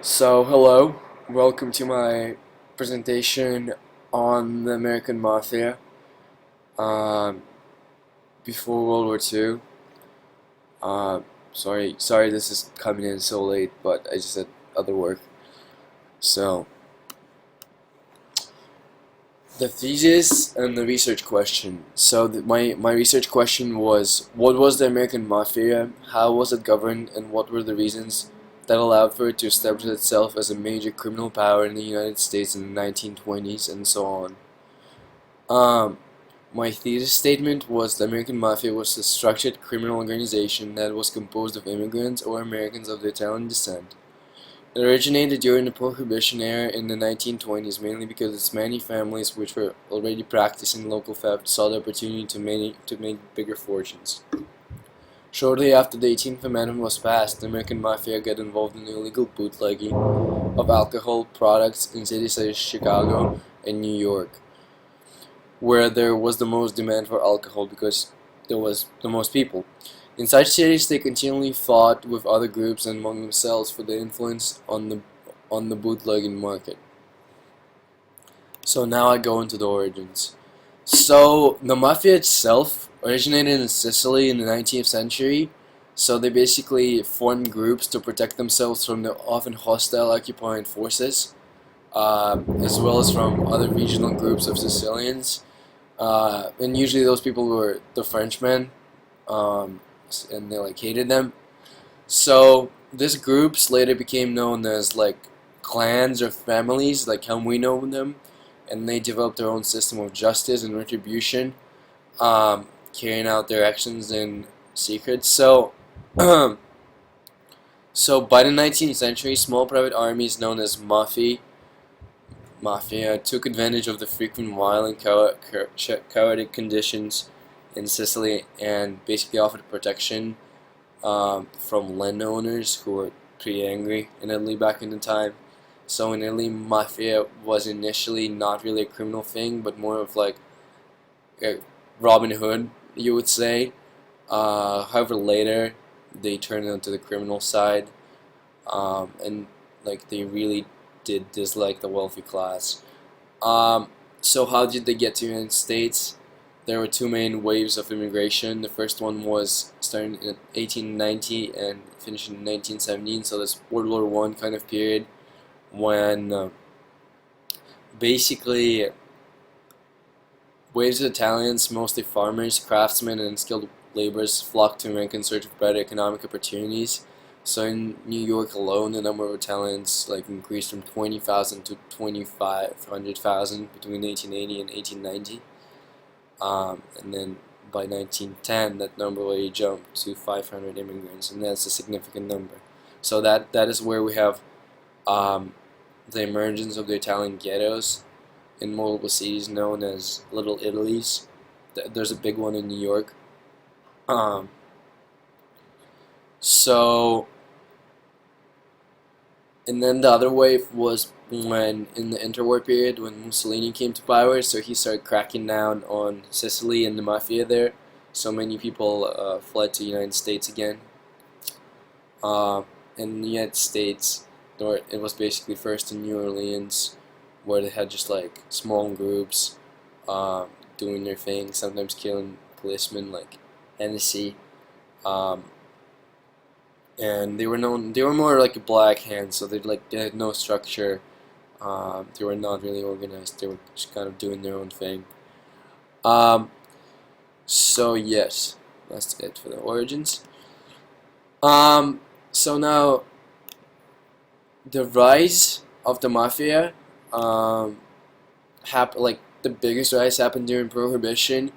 So, hello, welcome to my presentation on the American Mafia um, before World War II. Sorry, this is coming in so late, but I just had other work. So, the thesis and the research question. So, my research question was, what was the American Mafia? How was it governed, and what were the reasons that allowed for it to establish itself as a major criminal power in the United States in the 1920s, and so on. Um, my thesis statement was the American Mafia was a structured criminal organization that was composed of immigrants or Americans of Italian descent. It originated during the Prohibition era in the 1920s, mainly because its many families, which were already practicing local theft, saw the opportunity to make bigger fortunes. Shortly after the 18th Amendment was passed, the American Mafia got involved in the illegal bootlegging of alcohol products in cities such as Chicago and New York, where there was the most demand for alcohol because there was the most people. In such cities, they continually fought with other groups and among themselves for the influence on the bootlegging market. So now I go into the origins. So the mafia itself originated in Sicily in the 19th century. So they basically formed groups to protect themselves from the often hostile occupying forces, as well as from other regional groups of Sicilians. And usually those people were the Frenchmen, um, and they like hated them. So these groups later became known as like clans or families, like how we know them, and they developed their own system of justice and retribution, carrying out their actions in secret. So, so by the 19th century, small private armies known as mafia took advantage of the frequent violent, chaotic conditions in Sicily and basically offered protection from landowners who were pretty angry in Italy back in the time. So in Italy, mafia was initially not really a criminal thing, but more of like a Robin Hood, you would say. However, later they turned onto the criminal side, and like they really did dislike the wealthy class. Um, so how did they get to the United States? There were two main waves of immigration. The first one was starting in 1890 and finishing in 1917. So this World War One kind of period when basically waves of Italians, mostly farmers, craftsmen, and skilled laborers, flocked to America in search of better economic opportunities. So in New York alone, the number of Italians like increased from 20,000 to 2,500,000 between 1880 and 1890. And then by 1910, that number already jumped to 500 immigrants, and that's a significant number. So that is where we have um, the emergence of the Italian ghettos in multiple cities known as Little Italies. There's a big one in New York. Um, so, and then the other wave was when, in the interwar period, when Mussolini came to power, so he started cracking down on Sicily and the mafia there. So many people fled to the United States again. Uh, in the United States, it was basically first in New Orleans, where they had just like small groups uh, doing their thing, sometimes killing policemen like Hennessy. Um, and they were more like a black hand, so they had no structure. They were not really organized. They were just kind of doing their own thing. Um, so yes, that's it for the origins. So now the rise of the mafia, um, like the biggest rise happened during Prohibition.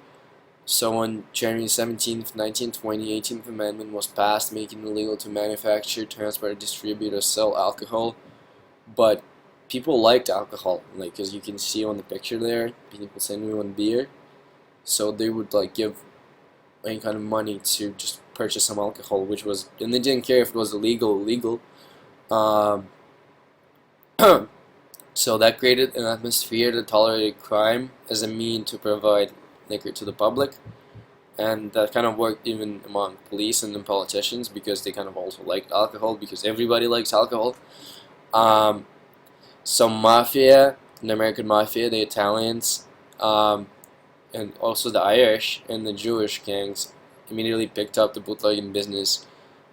So on January 17th, 1920, 18th Amendment was passed, making it illegal to manufacture, transport, distribute, or sell alcohol. But people liked alcohol, like as you can see on the picture there, people send me one beer. So they would like give any kind of money to just purchase some alcohol, which was, and they didn't care if it was illegal. Um, so that created an atmosphere that tolerated crime as a mean to provide liquor to the public. And that kind of worked even among police and then politicians because they kind of also liked alcohol because everybody likes alcohol. Um, so Mafia, the American Mafia, the Italians, um, and also the Irish and the Jewish gangs immediately picked up the bootlegging business,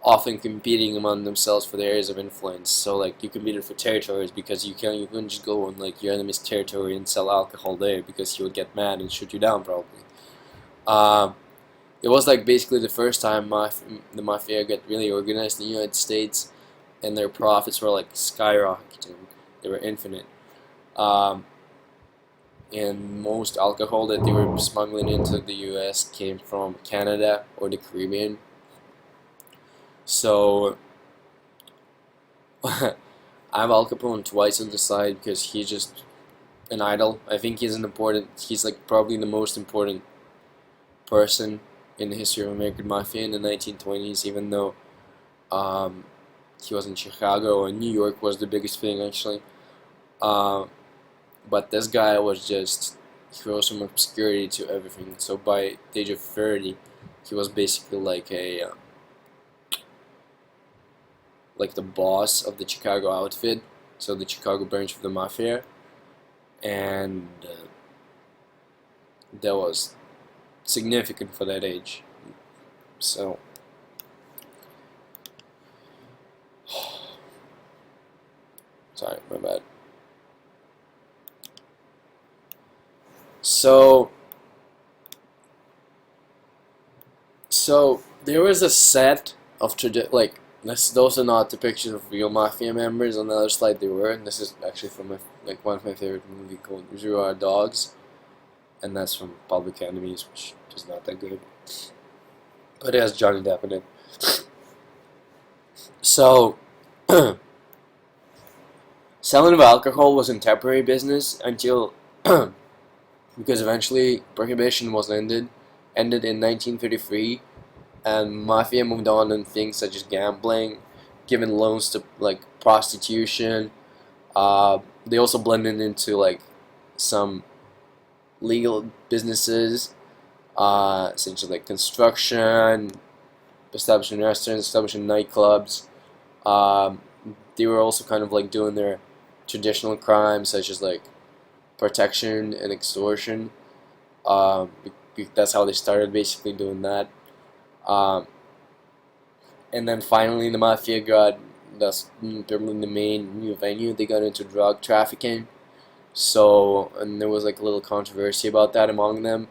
often competing among themselves for the areas of influence. So like you competed for territories because you couldn't just go on like your enemy's territory and sell alcohol there because he would get mad and shoot you down probably. Um, it was like basically the first time the mafia got really organized in the United States, and their profits were like skyrocketing. They were infinite. Um, and most alcohol that they were smuggling into the U.S. came from Canada or the Caribbean. So I have Al Capone twice on the side because he's just an idol. I think he's an important. He's like probably the most important person in the history of American Mafia in the 1920s. Even though um, he was in Chicago and New York was the biggest thing actually. Um, but this guy was just he rose from obscurity to everything. So by the age of 30, he was basically like the boss of the Chicago outfit, so the Chicago branch of the mafia, and that was significant for that age. So, sorry, my bad. So, so there was a set of like those are not the pictures of real mafia members. On the other slide, they were. And this is actually from like one of my favorite movie called Reservoir Dogs, and that's from Public Enemies, which is not that good, but it has Johnny Depp in it. So, selling of alcohol was a temporary business until because eventually prohibition was ended in 1933, and mafia moved on in things such as gambling, giving loans to like prostitution. They also blended into like some legal businesses, such as like construction, establishing restaurants, establishing nightclubs. Um, they were also kind of like doing their traditional crimes such as like protection and extortion. That's how they started basically doing that. Um, and then finally, the mafia got that's the main new venue. They got into drug trafficking. So, and there was like a little controversy about that among them,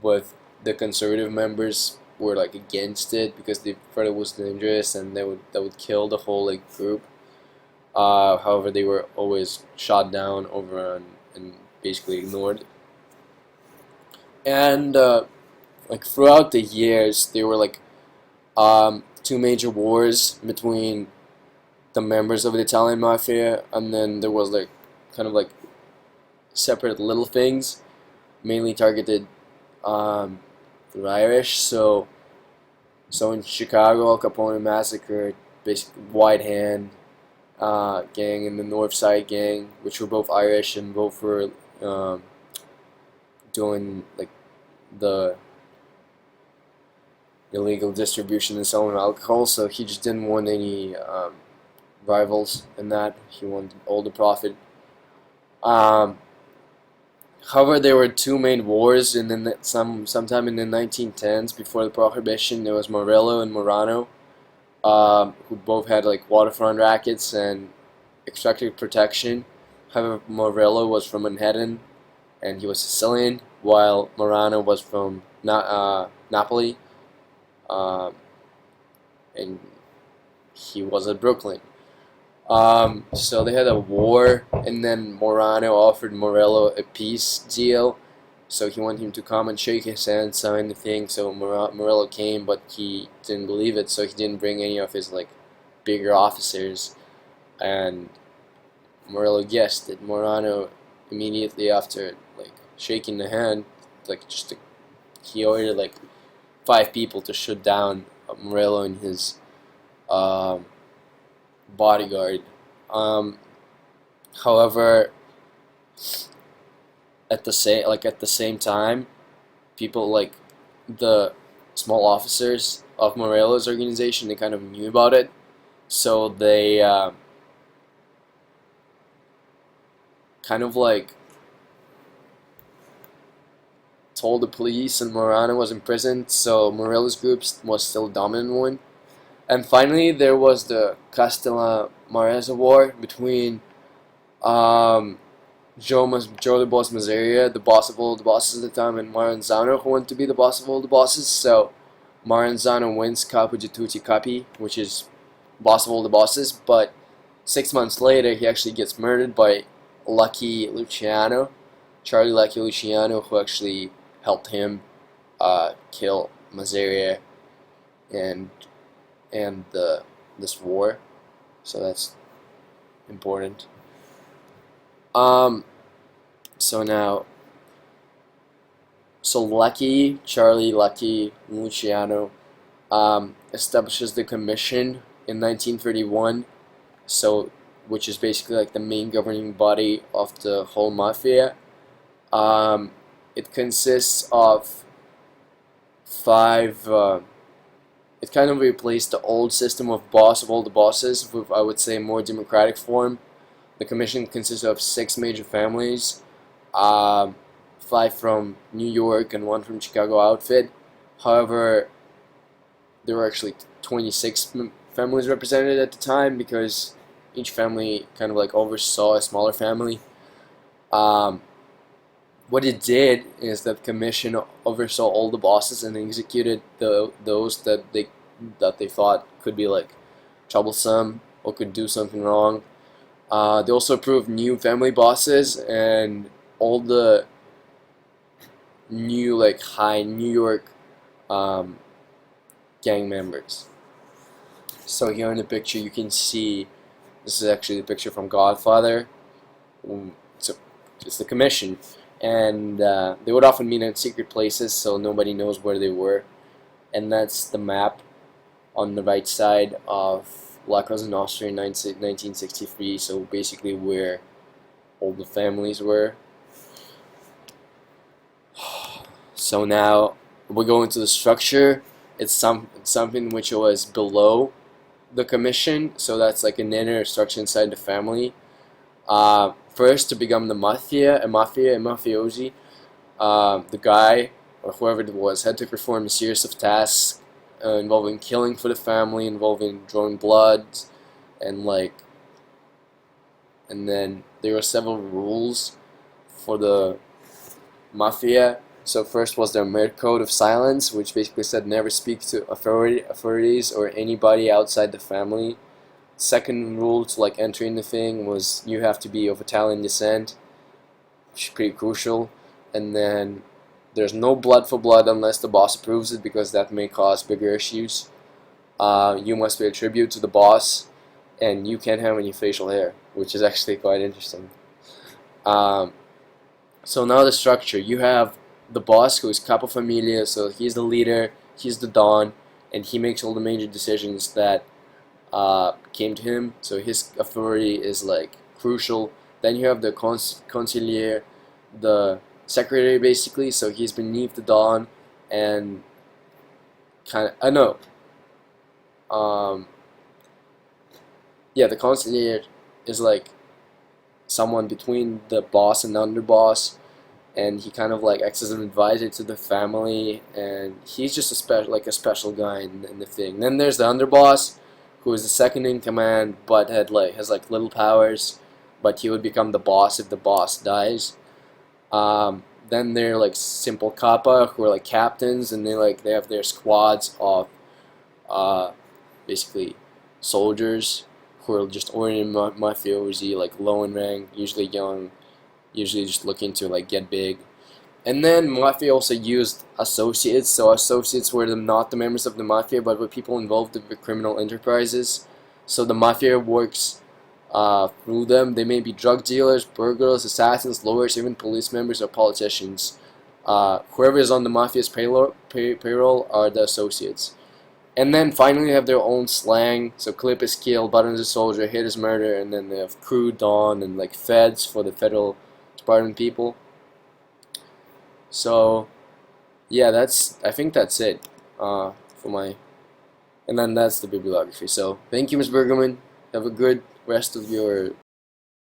but the conservative members were like against it because they thought it was dangerous and that would kill the whole like group. However, they were always shot down, overrun, and basically ignored. And like throughout the years, there were like two major wars between the members of the Italian mafia, and then there was like kind of like separate little things, mainly targeted the Irish. So in Chicago, Al Capone massacred basically White Hand gang and the North Side gang, which were both Irish and both were um, doing like the illegal distribution and selling of alcohol. So he just didn't want any rivals in that. He wanted all the profit. Um, However, there were two main wars, and then sometime in the 1910s, before the Prohibition, there was Morello and Morano, who both had like waterfront rackets and extractive protection. However, Morello was from Manhattan, and he was Sicilian, while Morano was from Napoli, um, and he was at Brooklyn. So they had a war, and then Morano offered Morello a peace deal. So he wanted him to come and shake his hand, sign the thing. So Morello came, but he didn't believe it. So he didn't bring any of his like bigger officers. And Morello guessed that Morano immediately after like shaking the hand, like he ordered like 5 people to shoot down Morello and his um, bodyguard. Um, However, at the same time, people like the small officers of Morello's organization, they kind of knew about it, so kind of like told the police, and Morano was imprisoned, so Morelos group was still the dominant one. And finally, there was the Castilla-Mareza War between um, Joe the Boss Mazeria, the boss of all the bosses at the time, and Maranzano, who wanted to be the boss of all the bosses. So Maranzano wins Capo di Tutti Capi, which is boss of all the bosses, but 6 months later, he actually gets murdered by Lucky Luciano, Charlie Lucky Luciano, who actually helped him kill Mazeria and this war. So that's important. Um, so now, so Charlie Lucky Luciano, establishes the commission in 1931. So, which is basically like the main governing body of the whole mafia. Um, it consists of five. It kind of replaced the old system of boss of all the bosses with, I would say, more democratic form. The commission consists of 6 major families, 5 from New York and 1 from Chicago outfit. However, there were actually 26 families represented at the time because each family kind of like oversaw a smaller family. Um, what it did is that commission oversaw all the bosses and executed those that they thought could be like troublesome or could do something wrong. They also approved new family bosses and all the new like high New York um, gang members. So here in the picture you can see, this is actually the picture from Godfather. It's the commission, and they would often meet in secret places so nobody knows where they were. And that's the map on the right side of La Cosa Nostra in 1963, so basically where all the families were. So now we go into the structure. It's something which was below the commission, so that's like an inner structure inside the family. First, to become a mafiosi, the guy or whoever it was had to perform a series of tasks involving killing for the family, involving drawing blood, and then there were several rules for the mafia. So first was their Mir code of silence, which basically said never speak to authorities or anybody outside the family. Second rule to like entering the thing was you have to be of Italian descent, which is pretty crucial. And then there's no blood for blood unless the boss approves it, because that may cause bigger issues. You must pay a tribute to the boss, and you can't have any facial hair, which is actually quite interesting. So now the structure. You have the boss, who is Capo Familia, so he's the leader, he's the Don, and he makes all the major decisions that came to him, so his authority is like crucial. Then you have the consigliere, the secretary basically, so he's beneath the Don, and yeah, the consigliere is like someone between the boss and the underboss, and he kind of like acts as an advisor to the family, and he's just a special guy in the thing. Then there's the underboss, who is the second in command, but has little powers, but he would become the boss if the boss dies. Then they're like simple kappa, who are like captains, and they have their squads of basically soldiers who are just ordinary mafiosi, like low in rank, usually young, usually just looking to like get big. And then Mafia also used associates, so associates were not the members of the Mafia, but were people involved with criminal enterprises. So the Mafia works through them. They may be drug dealers, burglars, assassins, lawyers, even police members or politicians. Whoever is on the Mafia's payroll are the associates. And then finally they have their own slang, so clip is kill, button is a soldier, hit is murder, and then they have crew, dawn, and like feds for the federal department people. So yeah, I think that's it for my, and then that's the bibliography. So thank you, Ms. Bergerman. Have a good rest of your